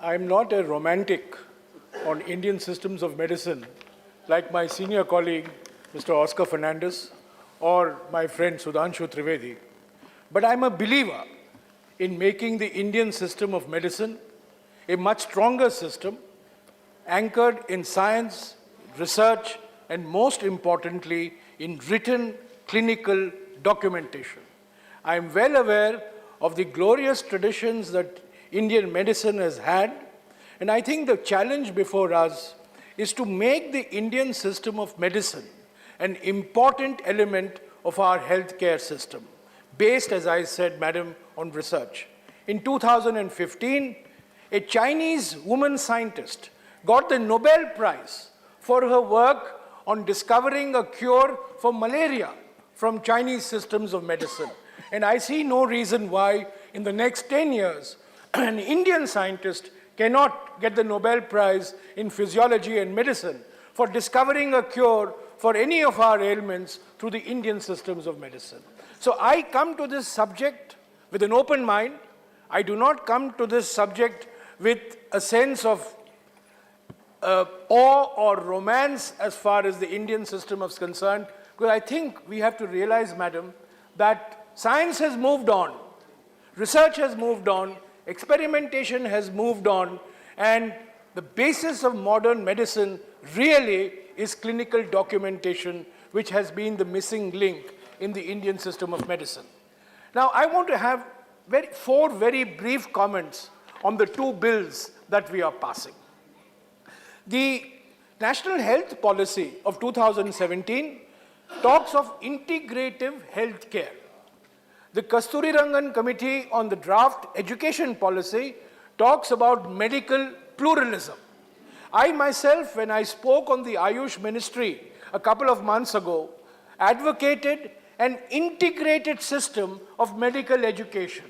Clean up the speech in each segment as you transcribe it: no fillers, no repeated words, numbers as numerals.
I'm not a romantic on Indian systems of medicine like my senior colleague, Mr. Oscar Fernandez, or my friend Sudhanshu Trivedi, but I'm a believer in making the Indian system of medicine a much stronger system, anchored in science, research, and most importantly, in written clinical documentation. I am well aware of the glorious traditions that Indian medicine has had, and I think the challenge before us is to make the Indian system of medicine an important element of our healthcare system, based, as I said, Madam, on research. In 2015, a Chinese woman scientist got the Nobel Prize for her work on discovering a cure for malaria from Chinese systems of medicine. And I see no reason why in the next 10 years, an Indian scientist cannot get the Nobel Prize in physiology and medicine for discovering a cure for any of our ailments through the Indian systems of medicine. So I come to this subject with an open mind. I do not come to this subject with a sense of awe or romance as far as the Indian system is concerned, because I think we have to realize, Madam, that science has moved on, research has moved on, experimentation has moved on, and the basis of modern medicine really is clinical documentation, which has been the missing link in the Indian system of medicine. Now, I want to have four very brief comments on the two bills that we are passing. The National Health Policy of 2017 talks of integrative health care. The Kasturirangan Committee on the Draft Education Policy talks about medical pluralism. I myself, when I spoke on the Ayush Ministry a couple of months ago, advocated an integrated system of medical education,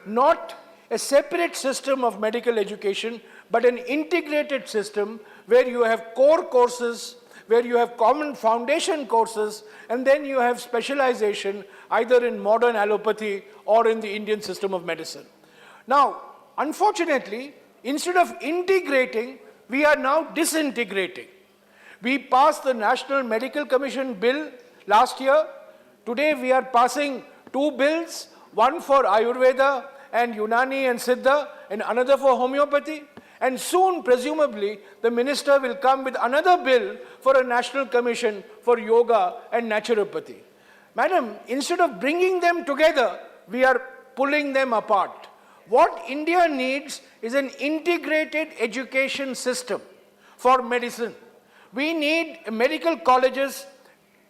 not a separate system of medical education, but an integrated system where you have core courses, where you have common foundation courses, and then you have specialization either in modern allopathy or in the Indian system of medicine. Now, unfortunately, instead of integrating, we are now disintegrating. We passed the National Medical Commission bill last year. Today we are passing two bills, one for Ayurveda and Unani and Siddha, and another for homeopathy. And soon, presumably, the minister will come with another bill for a national commission for yoga and naturopathy. Madam, instead of bringing them together, we are pulling them apart. What India needs is an integrated education system for medicine. We need medical colleges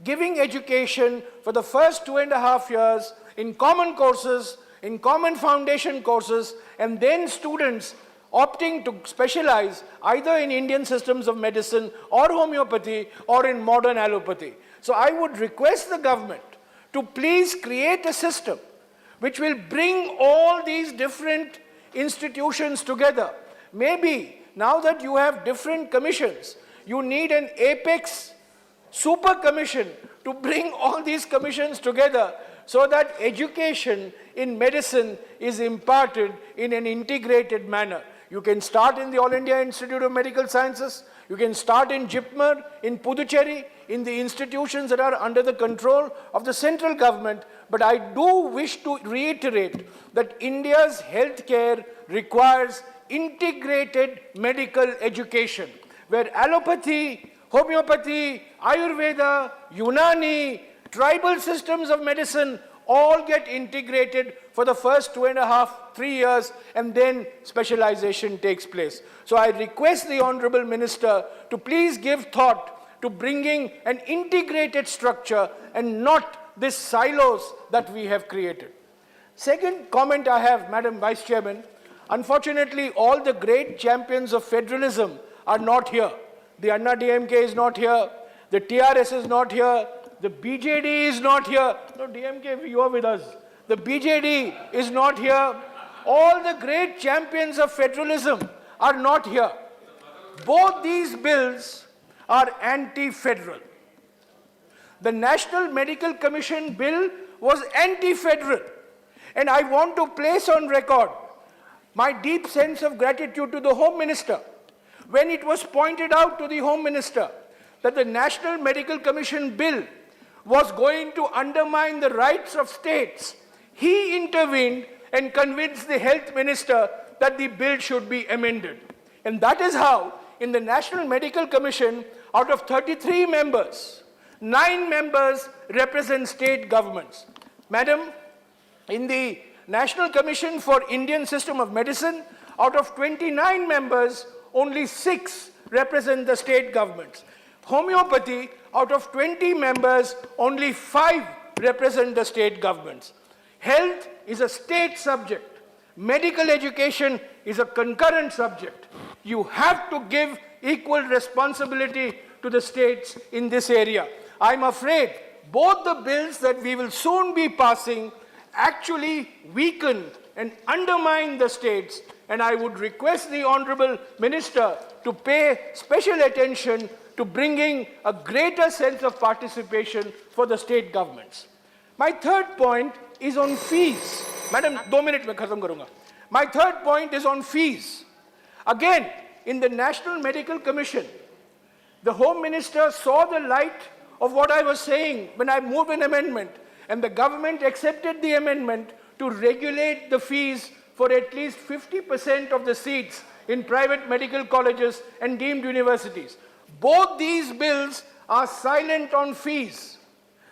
giving education for the first 2.5 years in common courses, in common foundation courses, and then students opting to specialize either in Indian systems of medicine or homeopathy or in modern allopathy. So I would request the government to please create a system which will bring all these different institutions together. Maybe now that you have different commissions, you need an apex super commission to bring all these commissions together so that education in medicine is imparted in an integrated manner. You can start in the All India Institute of Medical Sciences, you can start in JIPMER, in Puducherry, in the institutions that are under the control of the central government. But I do wish to reiterate that India's healthcare requires integrated medical education, where allopathy, homeopathy, Ayurveda, Unani, tribal systems of medicine all get integrated for the first 2.5, 3 years, and then specialization takes place. So I request the Honorable Minister to please give thought to bringing an integrated structure and not these silos that we have created. Second comment I have, Madam Vice Chairman, unfortunately all the great champions of federalism are not here. The Anna DMK is not here, the TRS is not here, the BJD is not here. No, DMK, you are with us. The BJD is not here. All the great champions of federalism are not here. Both these bills are anti-federal. The National Medical Commission bill was anti-federal. And I want to place on record my deep sense of gratitude to the Home Minister when it was pointed out to the Home Minister that the National Medical Commission bill was going to undermine the rights of states. He intervened and convinced the Health Minister that the bill should be amended. And that is how, in the National Medical Commission, out of 33 members, 9 members represent state governments. Madam, in the National Commission for Indian System of Medicine, out of 29 members, only 6 represent the state governments. Homeopathy, out of 20 members, only 5 represent the state governments. Health is a state subject. Medical education is a concurrent subject. You have to give equal responsibility to the states in this area. I'm afraid both the bills that we will soon be passing actually weaken and undermine the states, and I would request the Honorable Minister to pay special attention to bringing a greater sense of participation for the state governments. My third point is on fees. Madam, 2 minutes mein khatam karunga. My third point is on fees. Again, in the National Medical Commission, the Home Minister saw the light of what I was saying when I moved an amendment, and the government accepted the amendment to regulate the fees for at least 50% of the seats in private medical colleges and deemed universities. Both these bills are silent on fees.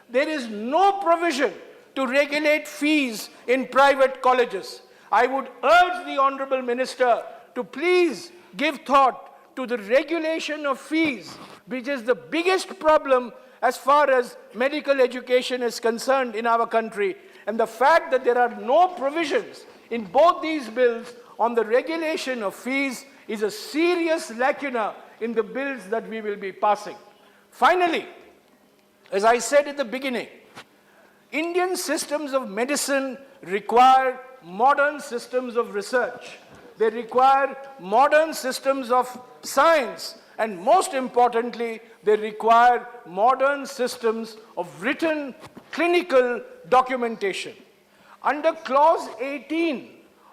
There is no provision to regulate fees in private colleges. I would urge the Honorable Minister to please give thought to the regulation of fees, which is the biggest problem as far as medical education is concerned in our country. And the fact that there are no provisions in both these bills on the regulation of fees is a serious lacuna in the bills that we will be passing. Finally, as I said at the beginning, Indian systems of medicine require modern systems of research. They require modern systems of science, and most importantly, they require modern systems of written clinical documentation. Under Clause 18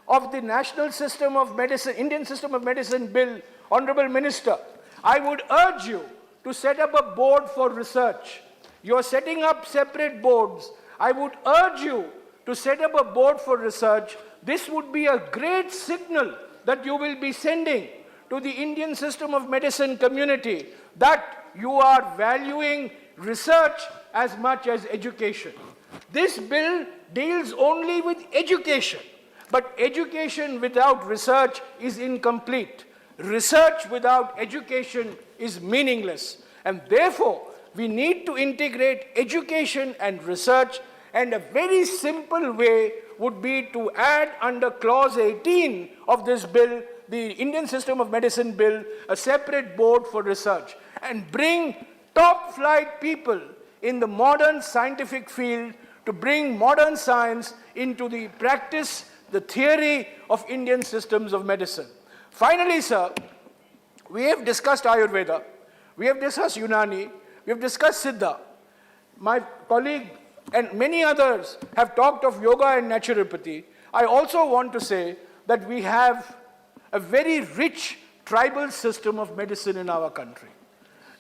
of the National System of Medicine, Indian System of Medicine Bill, Honorable Minister, I would urge you to set up a board for research. You are setting up separate boards. I would urge you to set up a board for research. This would be a great signal that you will be sending to the Indian System of Medicine community that you are valuing research as much as education. This bill deals only with education, but education without research is incomplete. Research without education is meaningless, and therefore we need to integrate education and research, and a very simple way would be to add under Clause 18 of this bill, the Indian System of Medicine Bill, a separate board for research, and bring top-flight people in the modern scientific field to bring modern science into the practice, the theory of Indian systems of medicine. Finally, sir, we have discussed Ayurveda, we have discussed Unani, we have discussed Siddha. My colleague and many others have talked of yoga and naturopathy. I also want to say that we have a very rich tribal system of medicine in our country.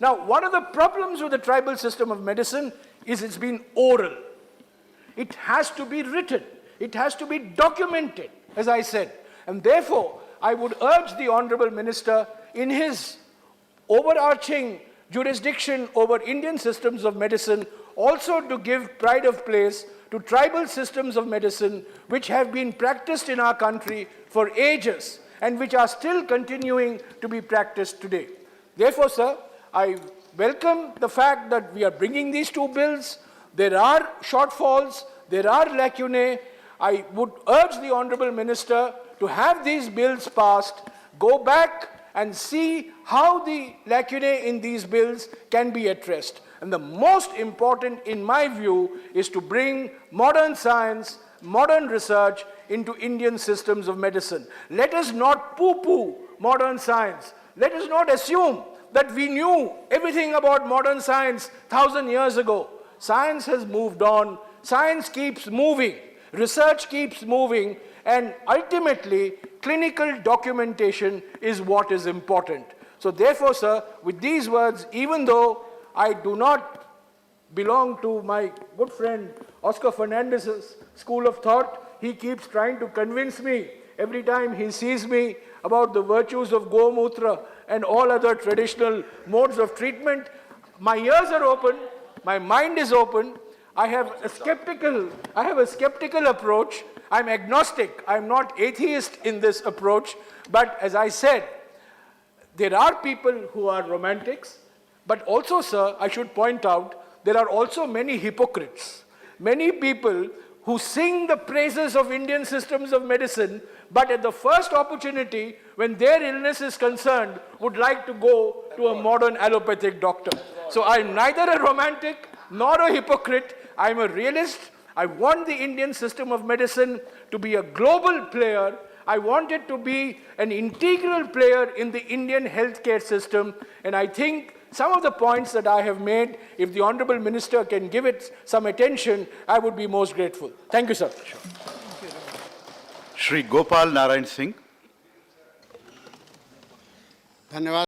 Now, one of the problems with the tribal system of medicine is it's been oral. It has to be written. It has to be documented, as I said. And therefore, I would urge the Honorable Minister in his overarching jurisdiction over Indian systems of medicine also to give pride of place to tribal systems of medicine which have been practiced in our country for ages and which are still continuing to be practiced today. Therefore, sir, I welcome the fact that we are bringing these two bills. There are shortfalls, there are lacunae. I would urge the Honorable Minister to have these bills passed, go back and see how the lacunae in these bills can be addressed. And the most important, in my view, is to bring modern science, modern research into Indian systems of medicine. Let us not poo-poo modern science. Let us not assume that we knew everything about modern science 1,000 years ago. Science has moved on. Science keeps moving. Research keeps moving. And ultimately, clinical documentation is what is important. So therefore, sir, with these words, even though I do not belong to my good friend Oscar Fernandez's school of thought, he keeps trying to convince me every time he sees me about the virtues of Gomutra and all other traditional modes of treatment. My ears are open, my mind is open. I have a skeptical approach. I'm agnostic. I'm not atheist in this approach. But as I said, there are people who are romantics. But also, sir, I should point out, there are also many hypocrites. Many people who sing the praises of Indian systems of medicine, but at the first opportunity, when their illness is concerned, would like to go to a modern allopathic doctor. So I'm neither a romantic nor a hypocrite. I'm a realist. I want the Indian system of medicine to be a global player. I want it to be an integral player in the Indian healthcare system. And I think some of the points that I have made, if the Honorable Minister can give it some attention, I would be most grateful. Thank you, sir. Shri Gopal Narayan Singh. धन्यवाद।